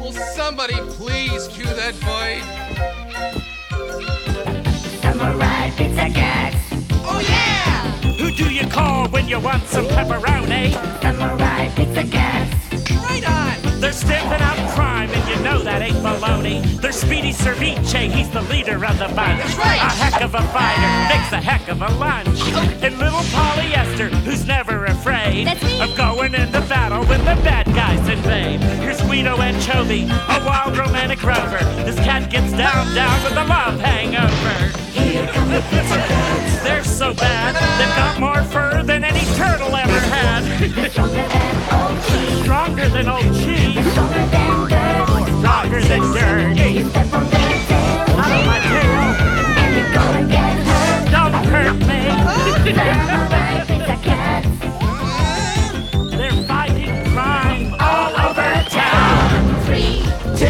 Will somebody please cue that boy? Samurai Pizza Cats. Oh yeah! Who do you call when you want some pepperoni? Samurai Pizza Cats. Right on! They're stamping out crime, and you know that ain't baloney. They're Speedy Cerviche, he's the leader of the bunch. That's right. A heck of a fighter, makes a heck of a lunch. And little Polyester, who's never afraid That's me. of going into battle when the bad guys invade. Here's Guido Anchovy, a wild romantic rover. This cat gets down with a love hangover. Here come the Pizza Cats. They're so bad, they've got more fur than any turtle ever had. Stronger than old cheese. Stronger than old cheese. Stronger than dirt. Stronger than dirt. You step on their tail. Out of my tail. And you're gonna get hurt. Don't hurt me. Samurai Pizza Cats. They're fighting crime all over town. 3, 2,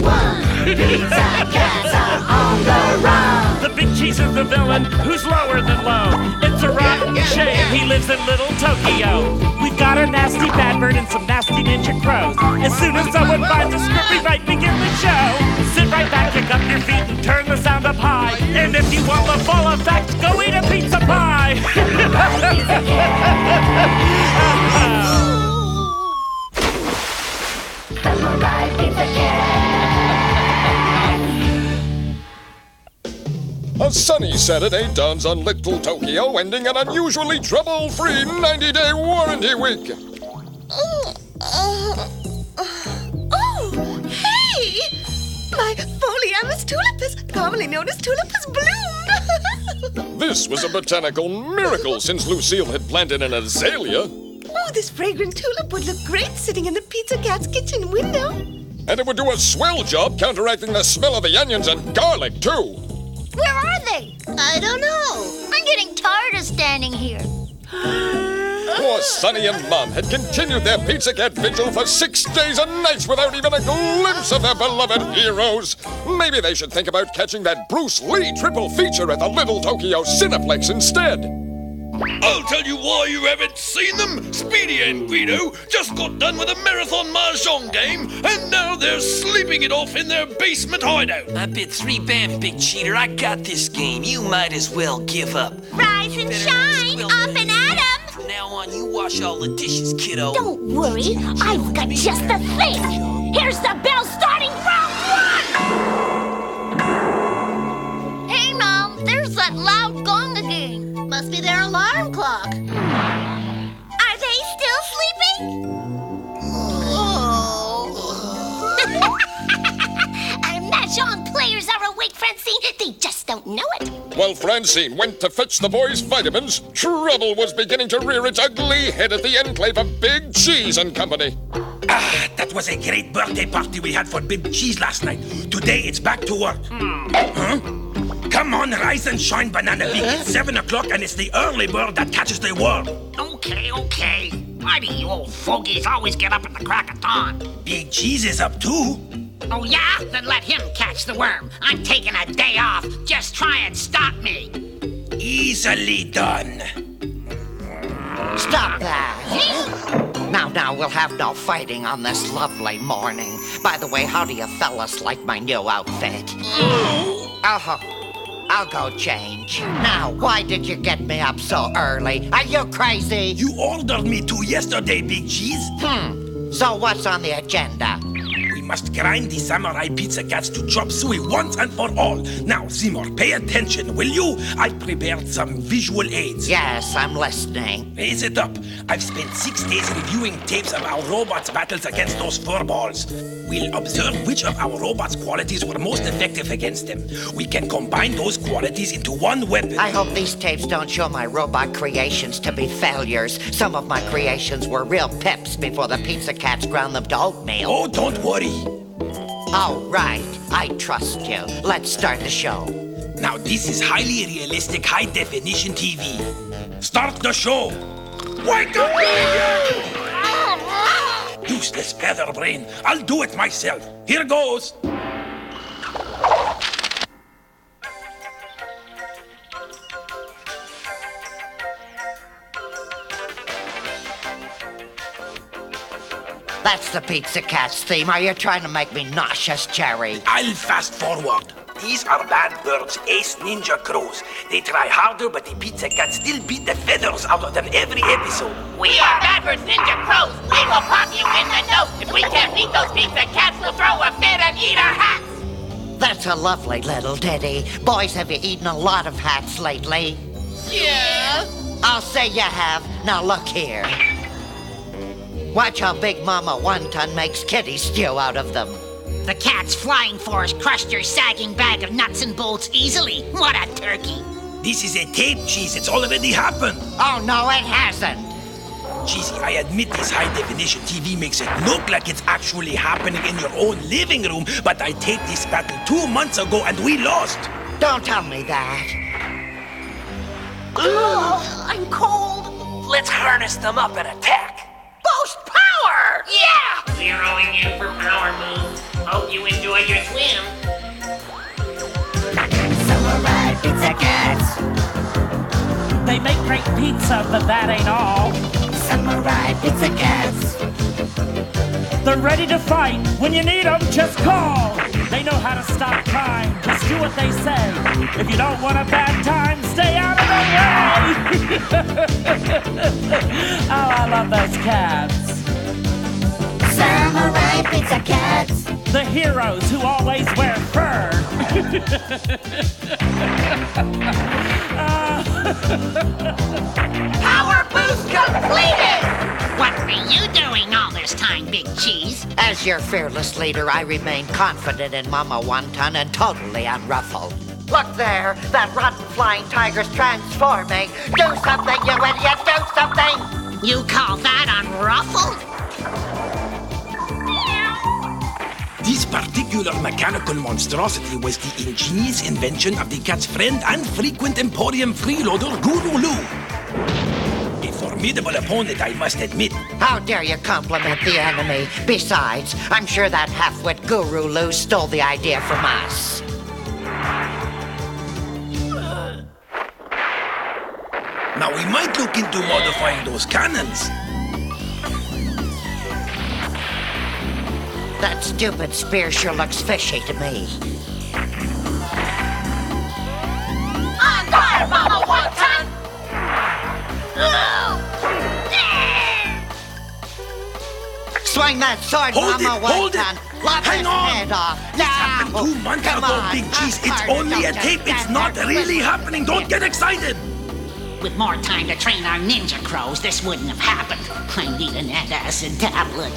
1. Pizza Cats are on the run. The big cheese is the villain who's lower than low. It's a rotten shame he lives in Little Tokyo. We've got a nasty bad bird and some nasty ninja crows. As soon as someone finds a script, we might begin the show. Sit right back, kick up your feet, and turn the sound up high. And if you want the full effect, go eat a pizza pie. Samurai Pizza Cats. A sunny Saturday dawns on Little Tokyo, ending an unusually trouble-free 90-day warranty week. Oh, hey! My Foliamus tulipus, commonly known as tulipus bloomed. This was a botanical miracle since Lucille had planted an azalea. Oh, this fragrant tulip would look great sitting in the Pizza Cat's kitchen window. And it would do a swell job counteracting the smell of the onions and garlic, too. Where are they? I don't know. I'm getting tired of standing here. Poor Sonny and Mom had continued their Pizza Cat vigil for 6 days and nights without even a glimpse of their beloved heroes. Maybe they should think about catching that Bruce Lee triple feature at the Little Tokyo Cineplex instead. I'll tell you why you haven't seen them. Speedy and Guido just got done with a marathon mahjong game, and now they're sleeping it off in their basement hideout. I bid 3 bam, big cheater. I got this game. You might as well give up. Rise and shine, up and at 'em. From now on, you wash all the dishes, kiddo. Don't worry, I've got just the thing. Here's the bell starting round 1. Hey, Mom, there's that loud gong again. Must be their alarm clock. Are they still sleeping? Oh. Our Mahjong players are awake, Francine. They just don't know it. While Francine went to fetch the boys' vitamins, trouble was beginning to rear its ugly head at the enclave of Big Cheese and Company. Ah, that was a great birthday party we had for Big Cheese last night. Today it's back to work. Huh? Come on, rise and shine, Banana Bee. It's 7 o'clock and it's the early bird that catches the worm. Okay. Why do you old fogies always get up at the crack of dawn? Big Cheese is up too. Oh, yeah? Then let him catch the worm. I'm taking a day off. Just try and stop me. Easily done. Stop that. Now, we'll have no fighting on this lovely morning. By the way, how do you fellas like my new outfit? I'll go change. Now, why did you get me up so early? Are you crazy? You ordered me to yesterday, Big Cheese. So what's on the agenda? We must grind the Samurai Pizza Cats to chop suey once and for all. Now, Seymour, pay attention, will you? I've prepared some visual aids. Yes, I'm listening. Raise it up. I've spent 6 days reviewing tapes of our robots' battles against those furballs. We'll observe which of our robots' qualities were most effective against them. We can combine those qualities into one weapon. I hope these tapes don't show my robot creations to be failures. Some of my creations were real pips before the Pizza Cats ground them to oatmeal. Oh, don't worry. Oh, right. I trust you. Let's start the show. Now, this is highly realistic, high-definition TV. Start the show. Wake up, you! Useless featherbrain. I'll do it myself. Here goes. That's the Pizza Cats theme. Are you trying to make me nauseous, Jerry? I'll fast forward. These are bad birds, ace ninja crows. They try harder, but the Pizza Cats still beat the feathers out of them every episode. We are Badbirds Ninja Crows. We will pop you in the nose. If we can't beat those Pizza Cats, we'll throw a fit and eat our hats. That's a lovely little ditty. Boys, have you eaten a lot of hats lately? Yeah. I'll say you have. Now look here. Watch how Big Mama Wonton makes kitty stew out of them. The cat's flying force crushed your sagging bag of nuts and bolts easily. What a turkey. This is a tape, Cheese. It's already happened. Oh, no, it hasn't. Cheesy, I admit this high-definition TV makes it look like it's actually happening in your own living room, but I taped this battle 2 months ago and we lost. Don't tell me that. Ugh, I'm cold. Let's harness them up and attack. Boost power! Yeah! Zeroing in for power moves. Hope you enjoy your swim. Samurai Pizza Cats. They make great pizza, but that ain't all. Samurai Pizza Cats. They're ready to fight. When you need them, just call. They know how to stop crime. Just do what they say. If you don't want a bad time, stay out of the way. Oh, I love those cats. Samurai Pizza Cats. The heroes who always wear fur. Power boost completed! What were you doing all this time, Big Cheese? As your fearless leader, I remain confident in Mama Wonton and totally unruffled. Look there, that rotten flying tiger's transforming. Do something, you idiot, do something! You call that unruffled? This particular mechanical monstrosity was the ingenious invention of the cat's friend and frequent Emporium freeloader, Guru Lu. A formidable opponent, I must admit. How dare you compliment the enemy? Besides, I'm sure that half-wit Guru Lu stole the idea from us. Now we might look into modifying those cannons. That stupid spear sure looks fishy to me. On fire, Mama Wonton! Swing that sword, Hold Mama it, hold Wonton. it. Lop Hang his on. head off. This happened 2 months Come ago, on. Big Cheese. It's Hard only a don't tape. just It's stand not there really twisting happening. Don't get excited. With more time to train our ninja crows, this wouldn't have happened. I need an antacid tablet.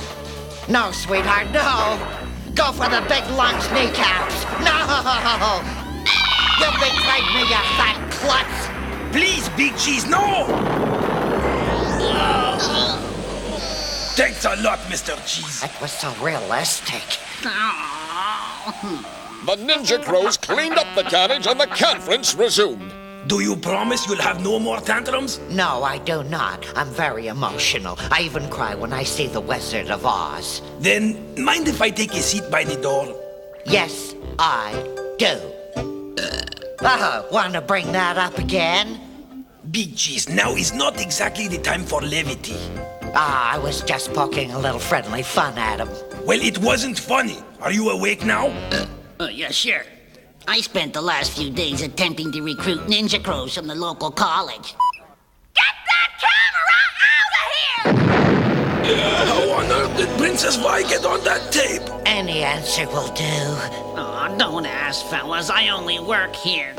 No, sweetheart, no. Go for the big lunch kneecaps. No. You betrayed me, you fat klutz. Please, Big Cheese, no! Thanks a lot, Mr. Cheese. That was so realistic. The Ninja Crows cleaned up the carnage and the conference resumed. Do you promise you'll have no more tantrums? No, I do not. I'm very emotional. I even cry when I see the Wizard of Oz. Then, mind if I take a seat by the door? Yes, I do. Want to bring that up again? Big Cheese, now is not exactly the time for levity. I was just poking a little friendly fun at him. Well, it wasn't funny. Are you awake now? Yeah, sure. I spent the last few days attempting to recruit ninja crows from the local college. Get that camera out of here! How on earth did Princess Vi get on that tape? Any answer will do. Aw, don't ask, fellas. I only work here.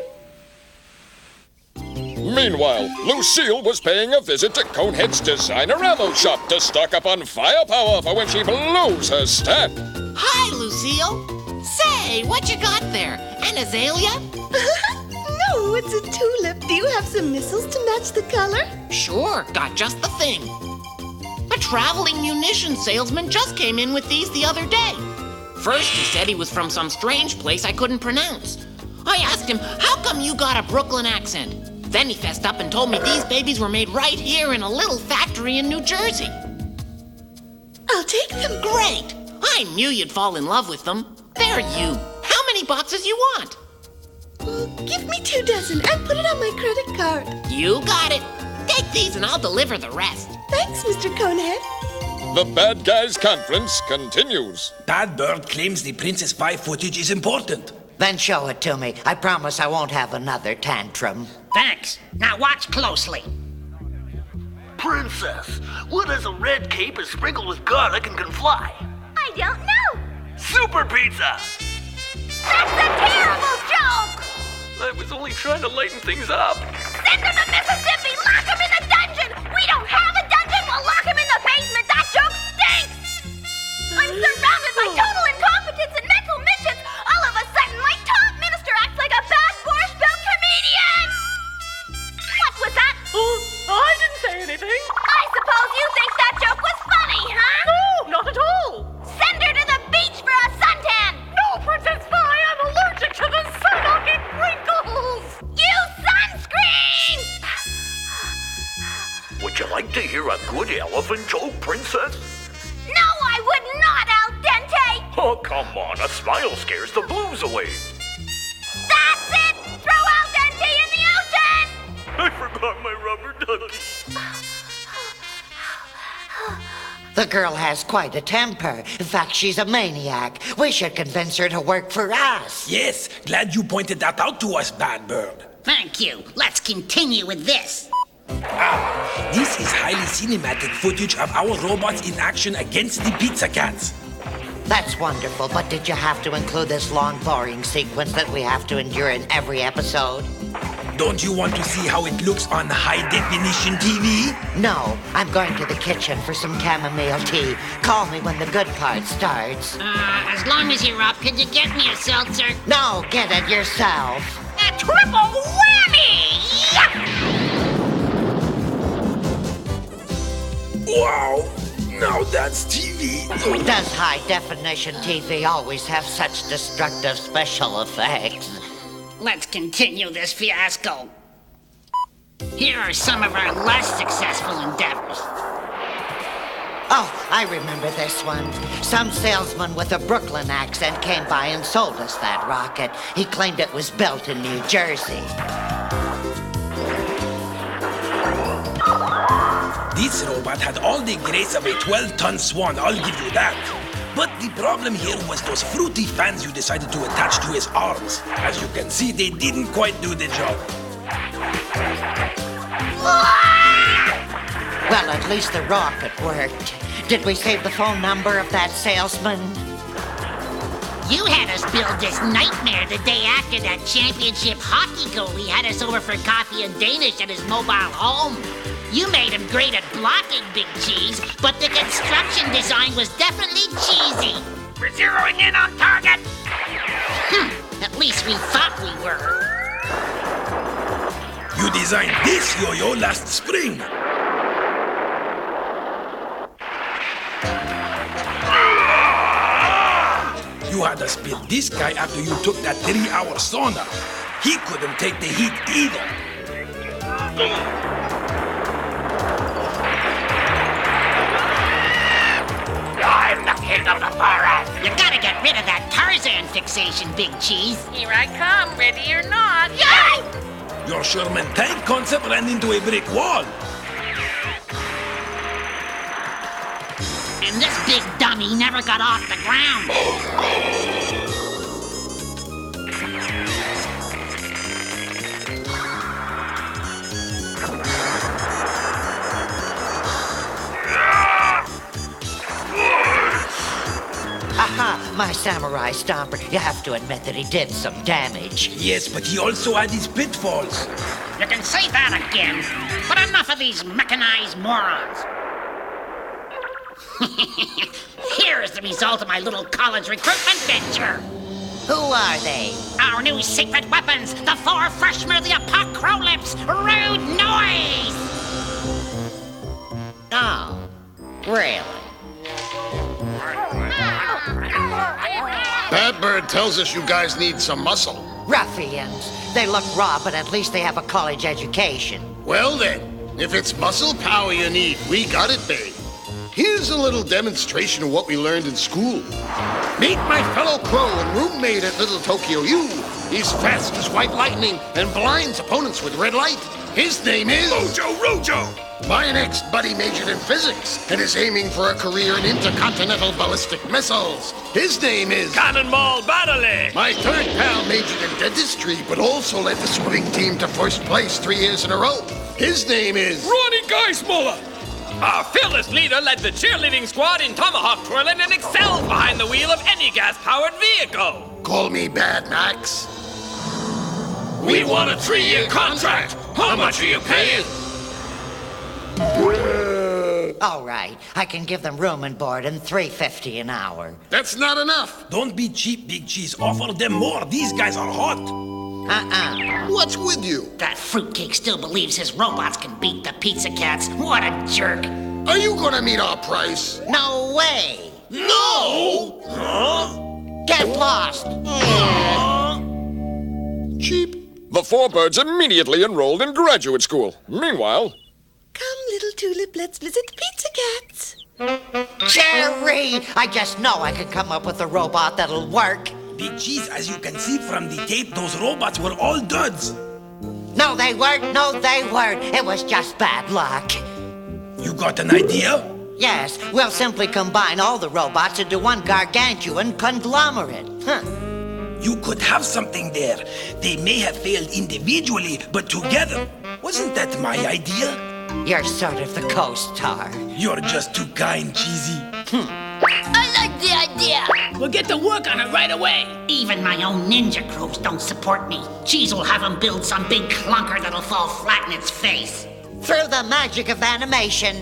Meanwhile, Lucille was paying a visit to Conehead's designer ammo shop to stock up on firepower for when she blows her step. Hi, Lucille. Say, what you got there? An azalea? No, it's a tulip. Do you have some missiles to match the color? Sure, got just the thing. A traveling munitions salesman just came in with these the other day. First, he said he was from some strange place I couldn't pronounce. I asked him, how come you got a Brooklyn accent? Then he fessed up and told me these babies were made right here in a little factory in New Jersey. I'll take them. Great! I knew you'd fall in love with them. They're you. How many boxes you want? Well, give me 2 dozen and put it on my credit card. You got it. Take these and I'll deliver the rest. Thanks, Mr. Conehead. The Bad Guys Conference continues. Bad Bird claims the Princess Vi footage is important. Then show it to me. I promise I won't have another tantrum. Thanks. Now watch closely. Princess, what is a red cape is sprinkled with garlic and can fly? I don't know. Super pizza! That's a terrible joke! I was only trying to lighten things up. Send him to Mississippi! Lock him in the dungeon! We don't have a dungeon! We'll lock him in the basement! That joke stinks! I'm surrounded by total incompetence and mental missions! All of a sudden, my top minister acts like a bad borscht-belt comedian! What was that? I didn't say anything. I suppose you think that joke was funny, huh? No, not at all. Send her to the beach for a suntan! No, Princess Vi, I'm allergic to the sun-knocking wrinkles. Use sunscreen! Would you like to hear a good elephant joke, Princess? No, I would not, Al Dente! Oh, come on. A smile scares the blues away. That's it! Throw Al Dente in the ocean! I forgot my rubber ducky. The girl has quite a temper. In fact, she's a maniac. We should convince her to work for us. Yes, glad you pointed that out to us, Bad Bird. Thank you. Let's continue with this. This is highly cinematic footage of our robots in action against the Pizza Cats. That's wonderful, but did you have to include this long, boring sequence that we have to endure in every episode? Don't you want to see how it looks on high-definition TV? No, I'm going to the kitchen for some chamomile tea. Call me when the good part starts. As long as you're up, could you get me a seltzer? No, get it yourself. A triple whammy! Wow, now that's TV. Does high-definition TV always have such destructive special effects? Let's continue this fiasco. Here are some of our less successful endeavors. Oh, I remember this one. Some salesman with a Brooklyn accent came by and sold us that rocket. He claimed it was built in New Jersey. This robot had all the grace of a 12-ton swan, I'll give you that. But the problem here was those fruity fans you decided to attach to his arms. As you can see, they didn't quite do the job. Well, at least the rocket worked. Did we save the phone number of that salesman? You had us build this nightmare the day after that championship hockey goal. He had us over for coffee and Danish at his mobile home. You made him great at blocking, Big Cheese, but the construction design was definitely cheesy. We're zeroing in on target! At least we thought we were. You designed this yo-yo last spring. You had us build this guy after you took that 3-hour sauna. He couldn't take the heat either. I'm the king of the forest! You gotta get rid of that Tarzan fixation, Big Cheese. Here I come, ready or not. Yay! Your Sherman tank concept ran into a brick wall. And this big dummy never got off the ground. Aha, my samurai stomper. You have to admit that he did some damage. Yes, but he also had his pitfalls. You can say that again, but enough of these mechanized morons. Here is the result of my little college recruitment venture. Who are they? Our new secret weapons, the 4 freshmen of the apocalypse. Rude noise! Oh, really? Bad Bird tells us you guys need some muscle. Ruffians. They look raw, but at least they have a college education. Well then, if it's muscle power you need, we got it, babe. Here's a little demonstration of what we learned in school. Meet my fellow crow and roommate at Little Tokyo U. He's fast as white lightning and blinds opponents with red light. His name is... Rojo! My next buddy majored in physics and is aiming for a career in intercontinental ballistic missiles. His name is Cannonball Battley. My third pal majored in dentistry, but also led the swimming team to first place 3 years in a row. His name is Ronnie Geismuller. Our fearless leader led the cheerleading squad in tomahawk twirling and excels behind the wheel of any gas-powered vehicle. Call me Bad Max. We want a 3-year contract. How much are you paying? All right, I can give them room and board and $3.50 an hour. That's not enough. Don't be cheap, Big Cheese. Offer them more. These guys are hot. What's with you? That fruitcake still believes his robots can beat the Pizza Cats. What a jerk. Are you gonna meet our price? No way. No! Huh? Get lost. Cheap. The four birds immediately enrolled in graduate school. Meanwhile... Come, little tulip, let's visit the Pizza Cats. Jerry! I just know I could come up with a robot that'll work. Big Cheese, as you can see from the tape, those robots were all duds. No, they weren't. No, they weren't. It was just bad luck. You got an idea? Yes, we'll simply combine all the robots into one gargantuan conglomerate. You could have something there. They may have failed individually, but together. Wasn't that my idea? You're sort of the co-star. You're just too kind, Cheesy. I like the idea. We'll get to work on it right away. Even my own ninja crews don't support me. Cheese will have him build some big clunker that'll fall flat in its face. Through the magic of animation,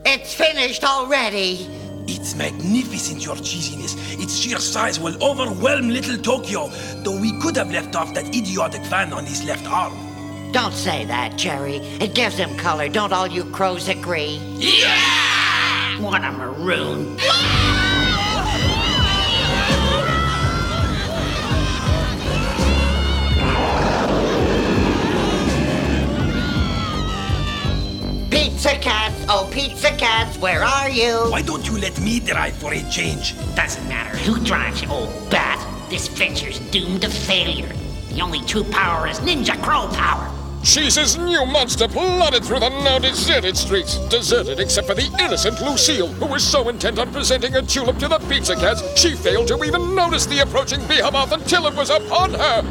it's finished already. It's magnificent, your cheesiness. Its sheer size will overwhelm little Tokyo, though we could have left off that idiotic fan on his left arm. Don't say that, Jerry. It gives him color. Don't all you crows agree? Yeah! What a maroon. Pizza Cats, oh Pizza Cats, where are you? Why don't you let me drive for a change? Doesn't matter who drives, you old bat. This venture's doomed to failure. The only true power is Ninja Crow power. Cheese's new monster plodded through the now deserted streets. Deserted except for the innocent Lucille, who was so intent on presenting a tulip to the Pizza Cats, she failed to even notice the approaching behemoth until it was upon her.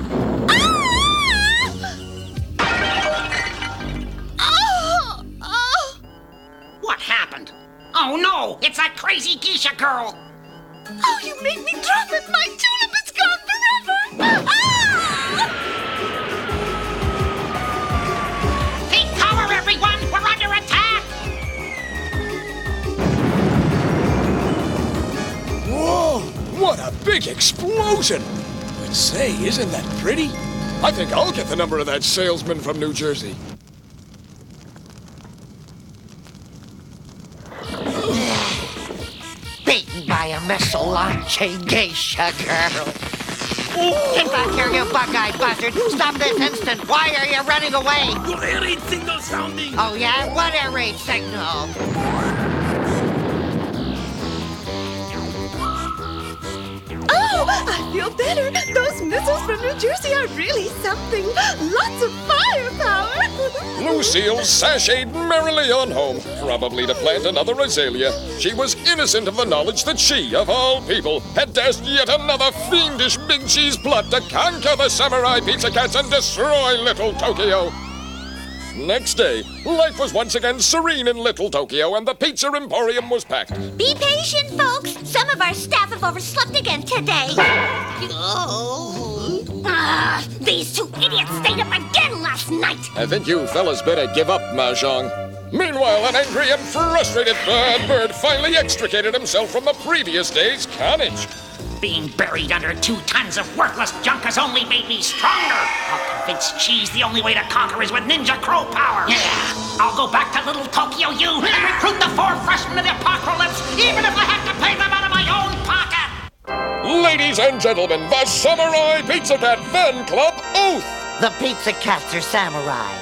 What happened? Oh no, it's that crazy geisha girl. Oh, you made me drop it. My tulip is gone forever. Take cover, everyone! We're under attack! Whoa! What a big explosion! But say, isn't that pretty? I think I'll get the number of that salesman from New Jersey. Beaten by a missile-launching geisha girl. Get back here, you bug-eyed buzzard! Stop this instant! Why are you running away? Your air raid signal sounding! Oh yeah? What air raid signal? Oh, I feel better. Those missiles from New Jersey are really something. Lots of firepower. Lucille sashayed merrily on home, probably to plant another azalea. She was innocent of the knowledge that she, of all people, had dashed yet another fiendish Big Cheese plot to conquer the Samurai Pizza Cats and destroy Little Tokyo. Next day, life was once again serene in Little Tokyo, and the Pizza Emporium was packed. Be patient, folks. Some of our staff have overslept again today. These two idiots stayed up again last night. I think you fellas better give up, Mahjong. Meanwhile, an angry and frustrated Bad Bird finally extricated himself from the previous day's carnage. Being buried under 2 tons of worthless junk has only made me stronger. I'll convince Cheese the only way to conquer is with Ninja Crow power. Yeah, I'll go back to Little Tokyo U and recruit the 4 freshmen of the Apocalypse, even if I have to pay them out of my own pocket. Ladies and gentlemen, the Samurai Pizza Cat Fan Club Oath! The Pizza Cats are samurai.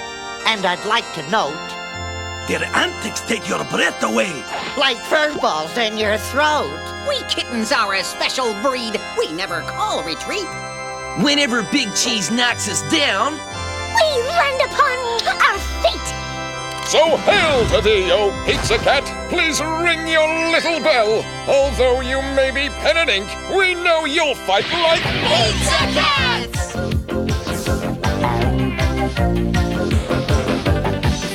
And I'd like to note... Their antics take your breath away. Like furballs in your throat. We kittens are a special breed. We never call retreat. Whenever Big Cheese knocks us down, we land upon our fate. So hail to thee, O Pizza Cat! Please ring your little bell. Although you may be pen and ink, we know you'll fight like Pizza Cats!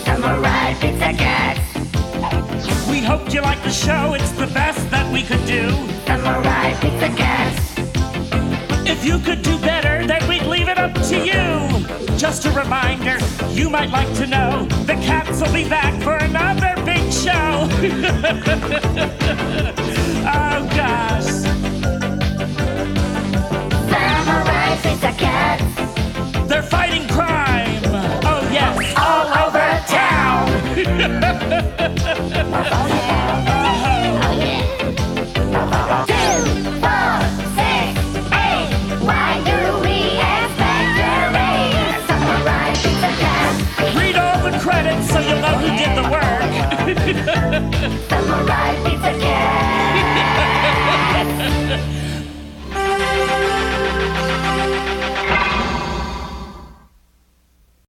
Samurai Pizza Cats! We hoped you liked the show, it's the best that we could do. Samurai Pizza Cats! If you could do better, then we'd leave it up to you. Just a reminder, you might like to know, the cats will be back for another big show. Oh, God.